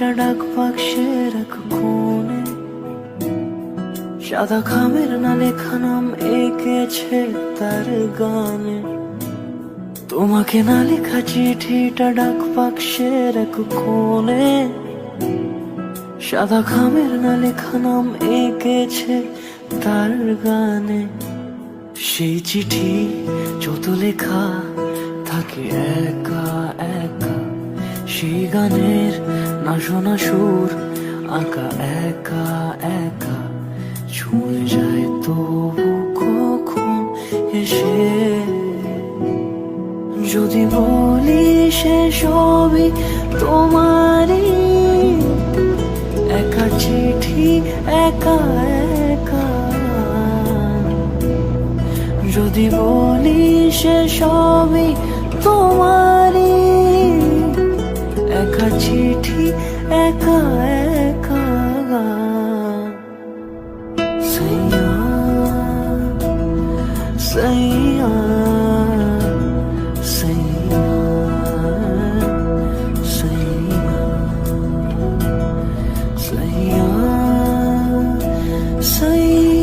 চিঠিটা ডাক বাক্সের এক কোণে, সাদা খামের না লেখা নাম এঁকেছে তার গানে। তোমাকে না লেখা চিঠিটা ডাক বাক্সের এক কোণে, সাদা খামের না লেখা নাম এঁকেছে তার গানে। সেই চিঠি যত লেখা থাকে একা একা, সেই গানের না শোনা সুর আঁকা একা একা, ছুঁয়ে যায় তবু কখন এসে। যদি বলি সে সবই তোমারই, একা চিঠি একা একা। যদি বলি সে সবই তোমারই, একা চিঠি একা একা। সাইয়া সাইয়া সাইয়া সাইয়া সাইয়া সাইয়া।